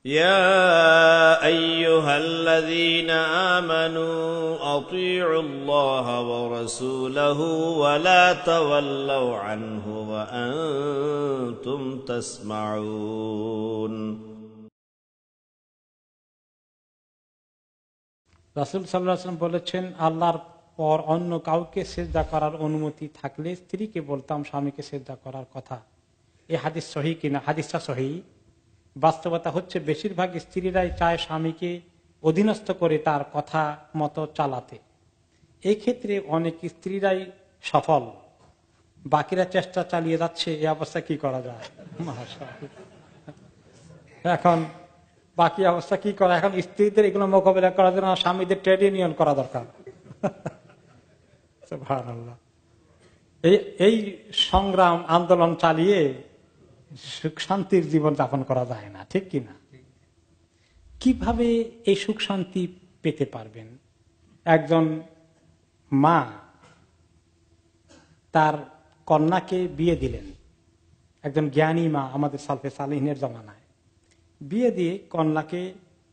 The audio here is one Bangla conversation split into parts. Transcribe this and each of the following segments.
يا أيها الذين آمنوا أطيعوا الله ورسوله ولا تولوا عنه وأنتم تسمعون। রাসূল সাল্লাল্লাহু আলাইহি ওয়াসাল্লাম বলেছেন, আল্লাহর পর অন্য কাউকে সিজদা করার অনুমতি থাকলে স্ত্রীকে বলতাম স্বামীকে সিজদা করার কথা। এই হাদিস সহিহ কিনা? হাদিসটা সহিহ। বাস্তবতা হচ্ছে বেশিরভাগ স্ত্রীরাই চায় স্বামীকে অধীনস্থ করে তার কথা মতো চালাতে। এই ক্ষেত্রে অনেক স্ত্রীরাই সফল, বাকিরা চেষ্টা চালিয়ে যাচ্ছে। এই অবস্থা কি করা যায়? এখন বাকি অবস্থা কি করা? এখন স্ত্রীদের এগুলো মোকাবিলা করার জন্য স্বামীদের ট্রেড ইউনিয়ন করা দরকার। সুবহানাল্লাহ। এই সংগ্রাম আন্দোলন চালিয়ে সুখ শান্তির জীবন যাপন করা যায় না, ঠিক কিনা? কিভাবে এই সুখ শান্তি পেতে পারবেন? একজন মা তার কন্যাকে বিয়ে দিলেন, একজন জ্ঞানী মা আমাদের সালফে সালিহিনের জমানায় বিয়ে দিয়ে কন্যাকে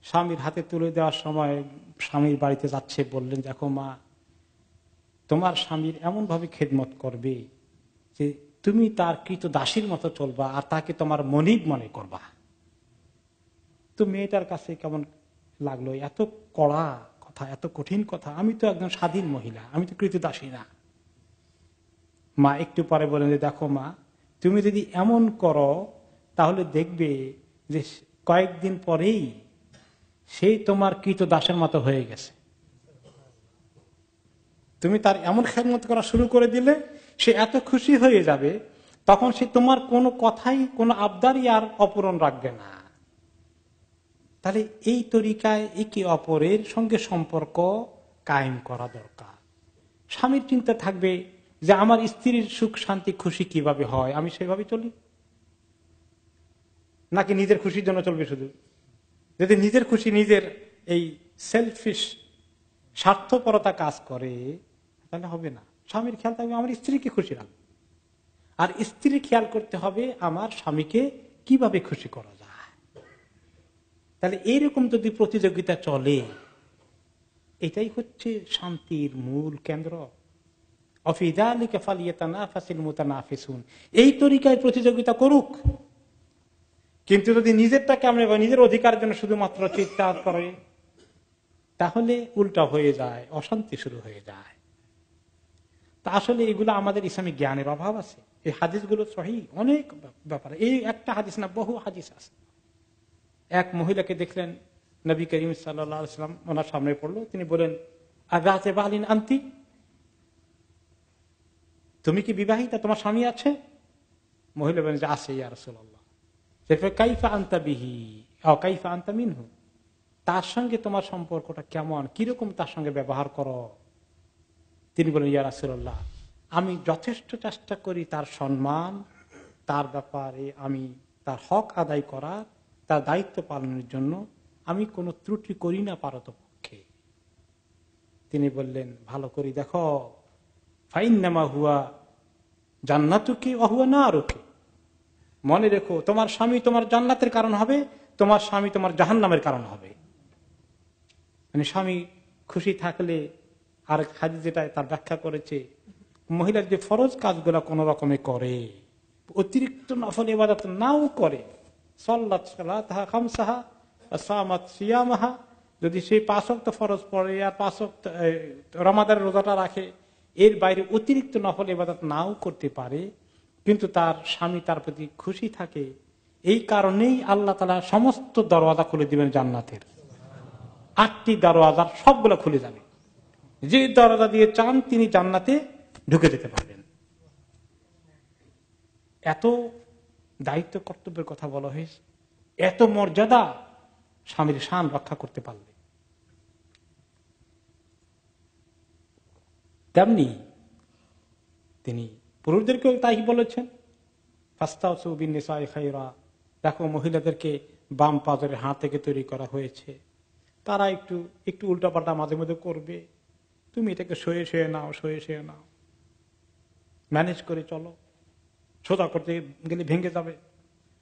স্বামীর হাতে তুলে দেওয়ার সময় স্বামীর বাড়িতে যাচ্ছে, বললেন, দেখো মা, তোমার স্বামীর এমন ভাবে খেদমত করবে যে তুমি তার কৃত দাসীর মতো চলবা আর তাকে তোমার মনিব মনে করবা। তো মেয়েটার কাছে কেমন লাগলো? এত কড়া কথা, এত কঠিন কথা। আমি তো একজন স্বাধীন মহিলা, আমি তো কৃত দাসী না। মা একটু পরে বলেন যে, দেখো মা, তুমি যদি এমন করো তাহলে দেখবে যে কয়েকদিন পরেই সেই তোমার কৃত দাসের মতো হয়ে গেছে। তুমি তার এমন খেদমত করা শুরু করে দিলে সে এত খুশি হয়ে যাবে, তখন সে তোমার কোনো কথাই, কোনো আবদারই আর অপূরণ রাখবে না। তাহলে এই তরিকায় একে অপরের সঙ্গে সম্পর্ক কায়েম করা দরকার। স্বামীর চিন্তা থাকবে যে আমার স্ত্রীর সুখ শান্তি খুশি কিভাবে হয়, আমি সেভাবে চলি, নাকি নিজের খুশির জন্য চলবে শুধু? যদি নিজের খুশি, নিজের এই সেলফিশ স্বার্থপরতা কাজ করে, তাহলে হবে না। স্বামীর খেয়াল থাকবে আমার স্ত্রীকে খুশি রাখবে, আর স্ত্রীর খেয়াল করতে হবে আমার স্বামীকে কিভাবে খুশি করা যায়। তাহলে এইরকম যদি প্রতিযোগিতা চলে, এটাই হচ্ছে শান্তির মূল কেন্দ্র। এই তরিকায় প্রতিযোগিতা করুক, কিন্তু যদি নিজেরটাকে আমরা নিজের অধিকারের জন্য শুধুমাত্র চিৎকার করে, তাহলে উল্টা হয়ে যায়, অশান্তি শুরু হয়ে যায়। তা আসলে এগুলো আমাদের ইসলামিক জ্ঞানের অভাব আছে। এই হাদিসগুলো সহিহ, অনেক ব্যাপার। এই একটা হাদিস না, বহু হাদিস আছে। এক মহিলাকে দেখলেন, নবী করিম সাল্লাল্লাহু আলাইহি ওয়াসাল্লাম ওনার সামনে পড়লো, তিনি বলেন, আগাতে বালিন আনতি, তুমি কি বিবাহিতা, তোমার স্বামী আছে? মহিলা বলেন যে আছে ইয়া রাসূলুল্লাহ। কাইফা আনতা বিহি আও কাইফা আনতা মিনহু, তার সঙ্গে তোমার সম্পর্কটা কেমন, কিরকম তার সঙ্গে ব্যবহার করো? তিনি বলেন, ইয়া রাসূলুল্লাহ, আমি যথেষ্ট চেষ্টা করি তার সম্মান, তার ব্যাপারে আমি তার হক আদায় করার, তার দায়িত্ব পালনের জন্য আমি কোনো ত্রুটি করি না পারতপক্ষে। তিনি বললেন, ভালো করে দেখো, ফাইন্নামা হুয়া জান্নাতুকি ওয়া হুয়া নারুকি, মনে রেখো তোমার স্বামী তোমার জান্নাতের কারণ হবে, তোমার স্বামী তোমার জাহান্নামের কারণ হবে। মানে স্বামী খুশি থাকলে, আর হাদিস যেটা তার ব্যাখ্যা করেছে, মহিলা যে ফরজ কাজগুলো কোন রকমে করে, অতিরিক্ত নফল ইবাদত নাও করে, সাল্লাত সালাতাহা খামসাহা ওয়া সামাত সিয়ামাহা, যদি সেই 5 ওয়াক্ত ফরজ পড়ে আর 5 ওয়াক্ত রমাদানের রোজাটা রাখে, এর বাইরে অতিরিক্ত নফল ইবাদত নাও করতে পারে, কিন্তু তার স্বামী তার প্রতি খুশি থাকে, এই কারণেই আল্লাহ তাআলা সমস্ত দরওয়াজা খুলে দিবেন জান্নাতের। 8টি দরওয়াজার সবগুলো খুলে যাবে। যে দরজা দিয়ে চান তিনি জান্নাতে ঢুকে যেতে পারবেন। এত দায়িত্ব কর্তব্যের কথা বলা হয়েছে, এত মর্যাদা স্বামীর শান রক্ষা করতে পারলে। তেমনি তিনি পুরুষদেরকেও তাই বলেছেন, ফাস্তাউসু বিন-নিসাই খায়রা, দেখো মহিলাদেরকে বাম পাজরের হাত থেকে তৈরি করা হয়েছে, তারা একটু একটু উল্টাপাল্টা মাঝে মধ্যে করবে, তুমি এটাকে সয়ে সয়ে নাও, সয়ে সয়ে নাও, ম্যানেজ করে চলো। সোজা করতে গেলে ভেঙে যাবে,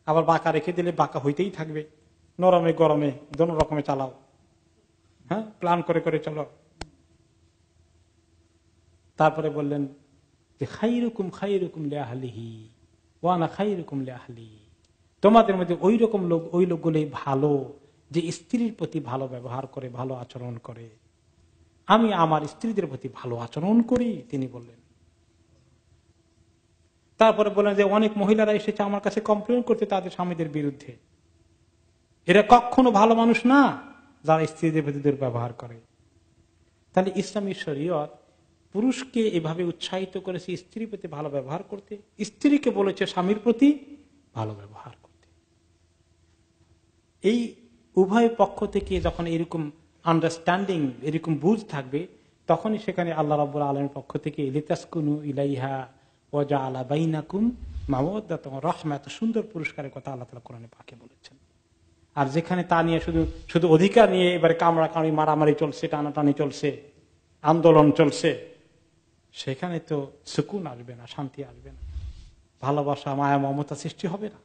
আবার বাঁকা রেখে দিলে বাঁকা হইতেই থাকবে। নরমে গরমে দোনো রকমে চালাও, হ্যাঁ, প্ল্যান করে করে চলো। তারপরে বললেন যে খাইরুকুম খাইরুকুম লিআহলিহি ওয়া আনা খাইরুকুম লিআহলি, তোমাদের মধ্যে ওই রকম লোক, ওই লোকগুলোই ভালো যে স্ত্রীর প্রতি ভালো ব্যবহার করে, ভালো আচরণ করে। আমি আমার স্ত্রীদের প্রতি ভালো আচরণ করি, তিনি বললেন। তারপরে বললেন যে অনেক মহিলারা এসেছে আমার কাছে কমপ্লেন করতে তাদের স্বামীদের বিরুদ্ধে, এরা কখনো ভালো মানুষ না যারা স্ত্রীদের প্রতি দুর্ব্যবহার করে। তাহলে ইসলামী শরীয়ত পুরুষকে এভাবে উৎসাহিত করেছে স্ত্রীর প্রতি ভালো ব্যবহার করতে, স্ত্রীকে বলেছে স্বামীর প্রতি ভালো ব্যবহার করতে। এই উভয় পক্ষ থেকে যখন এরকম আন্ডারস্ট্যান্ডিং, এরকম বুঝ থাকবে, তখনই সেখানে আল্লাহ রাব্বুল আলামিনের পক্ষ থেকে লিতাসকুনু ইলাইহা ওয়া জাআলা বাইনাকুম মাওয়াদ্দাতান ওয়া রাহমা, এত সুন্দর পুরস্কারের কথা আল্লাহ তাআলা কোরআনে পাকে বলেছেন। আর যেখানে তা নিয়ে শুধু অধিকার নিয়ে এবারে কামড়াকামড়ি, মারামারি চলছে, টানাটানি চলছে, আন্দোলন চলছে, সেখানে তো সুকুন আসবে না, শান্তি আসবে না, ভালোবাসা, মায়া, মমতা সৃষ্টি হবে না।